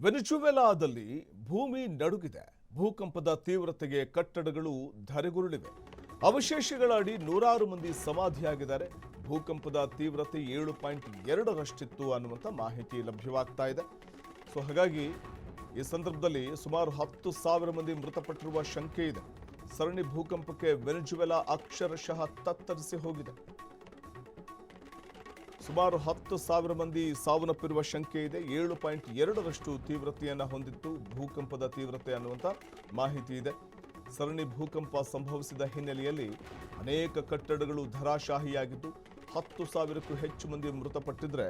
ವೆನಿಜುವೆಲಾದಲ್ಲಿ ಭೂಮಿ ನಡುಗಿದೆ. ಭೂಕಂಪದ ತೀವ್ರತೆಗೆ ಕಟ್ಟಡಗಳು ಧರೆಗುರುಳಿವೆ. ಅವಶೇಷಗಳ ಅಡಿ ನೂರಾರು ಮಂದಿ ಸಮಾಧಿಯಾಗಿದ್ದಾರೆ. ಭೂಕಂಪದ ತೀವ್ರತೆ 7.2ರಷ್ಟಿತ್ತು ಅನ್ನುವಂಥ ಮಾಹಿತಿ ಲಭ್ಯವಾಗ್ತಾ ಇದೆ. ಸೊ ಹಾಗಾಗಿ ಈ ಸಂದರ್ಭದಲ್ಲಿ ಸುಮಾರು 10,000 ಮಂದಿ ಮೃತಪಟ್ಟಿರುವ ಶಂಕೆ ಇದೆ. ಸರಣಿ ಭೂಕಂಪಕ್ಕೆ ವೆನಿಜುವೆಲಾ ಅಕ್ಷರಶಃ ತತ್ತರಿಸಿ ಹೋಗಿದೆ. ಸುಮಾರು 10,000 ಮಂದಿ ಸಾವನ್ನಪ್ಪಿರುವ ಶಂಕೆ ಇದೆ. 7.2ರಷ್ಟು ತೀವ್ರತೆಯನ್ನು ಹೊಂದಿತ್ತು ಭೂಕಂಪದ ತೀವ್ರತೆ ಅನ್ನುವಂಥ ಮಾಹಿತಿ ಇದೆ. ಸರಣಿ ಭೂಕಂಪ ಸಂಭವಿಸಿದ ಹಿನ್ನೆಲೆಯಲ್ಲಿ ಅನೇಕ ಕಟ್ಟಡಗಳು ಧರಾಶಾಹಿಯಾಗಿದ್ದು 10,000ಕ್ಕೂ ಹೆಚ್ಚು ಮಂದಿ ಮೃತಪಟ್ಟಿದ್ರೆ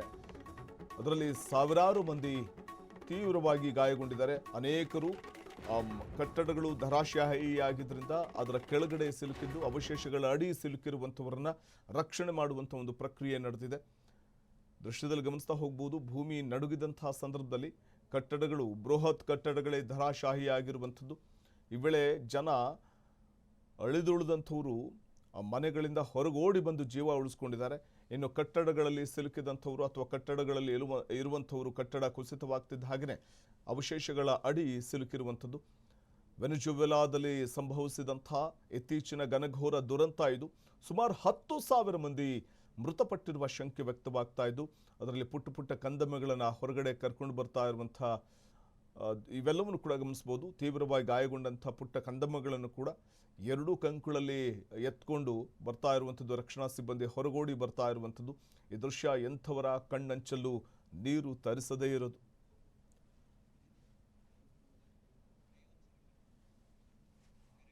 ಅದರಲ್ಲಿ ಸಾವಿರಾರು ಮಂದಿ ತೀವ್ರವಾಗಿ ಗಾಯಗೊಂಡಿದ್ದಾರೆ. ಅನೇಕರು ಕಟ್ಟಡಗಳು ಧರಾಶಾಹಿಯಾಗಿದ್ದರಿಂದ ಅದರ ಕೆಳಗಡೆ ಸಿಲುಕಿದ್ದು ಅವಶೇಷಗಳ ಅಡಿ ಸಿಲುಕಿರುವಂಥವರನ್ನ ರಕ್ಷಣೆ ಮಾಡುವಂಥ ಒಂದು ಪ್ರಕ್ರಿಯೆ ನಡೆದಿದೆ. ದೃಶ್ಯದಲ್ಲಿ ಗಮನಿಸ್ತಾ ಹೋಗ್ಬೋದು. ಭೂಮಿ ನಡುಗಿದಂತಹ ಸಂದರ್ಭದಲ್ಲಿ ಕಟ್ಟಡಗಳು, ಬೃಹತ್ ಕಟ್ಟಡಗಳೇ ಧರಾಶಾಹಿಯಾಗಿರುವಂಥದ್ದು. ಈ ವೇಳೆ ಜನ ಅಳಿದುಳಿದಂಥವರು ಮನೆಗಳಿಂದ ಹೊರಗೋಡಿ ಬಂದು ಜೀವ ಉಳಿಸ್ಕೊಂಡಿದ್ದಾರೆ. ಇನ್ನು ಕಟ್ಟಡಗಳಲ್ಲಿ ಸಿಲುಕಿದಂಥವರು ಅಥವಾ ಕಟ್ಟಡಗಳಲ್ಲಿ ಇರುವಂಥವರು ಕಟ್ಟಡ ಕುಸಿತವಾಗ್ತಿದ್ದ ಹಾಗೆಯೇ ಅವಶೇಷಗಳ ಅಡಿ ಸಿಲುಕಿರುವಂಥದ್ದು. ವೆನಿಜುವೆಲಾದಲ್ಲಿ ಸಂಭವಿಸಿದಂಥ ಇತ್ತೀಚಿನ ಘನಘೋರ ದುರಂತ ಇದು. ಸುಮಾರು 10,000 ಮಂದಿ ಮೃತಪಟ್ಟಿರುವ ಶಂಕೆ ವ್ಯಕ್ತವಾಗ್ತಾ ಇದ್ದು ಅದರಲ್ಲಿ ಪುಟ್ಟ ಪುಟ್ಟ ಕಂದಮ್ಮಗಳನ್ನು ಹೊರಗಡೆ ಕರ್ಕೊಂಡು ಬರ್ತಾ ಇರುವಂಥ ಇವೆಲ್ಲವನ್ನು ಕೂಡ ಗಮನಿಸ್ಬೋದು. ತೀವ್ರವಾಗಿ ಗಾಯಗೊಂಡಂಥ ಪುಟ್ಟ ಕಂದಮ್ಮಗಳನ್ನು ಕೂಡ 2 ಕಂಕುಳಲ್ಲಿ ಎತ್ಕೊಂಡು ಬರ್ತಾ ಇರುವಂಥದ್ದು. ರಕ್ಷಣಾ ಸಿಬ್ಬಂದಿ ಹೊರಗೋಡಿ ಬರ್ತಾ ಇರುವಂಥದ್ದು. ಈ ದೃಶ್ಯ ಎಂಥವರ ಕಣ್ಣಂಚಲ್ಲೂ ನೀರು ತರಿಸದೇ ಇರೋದು.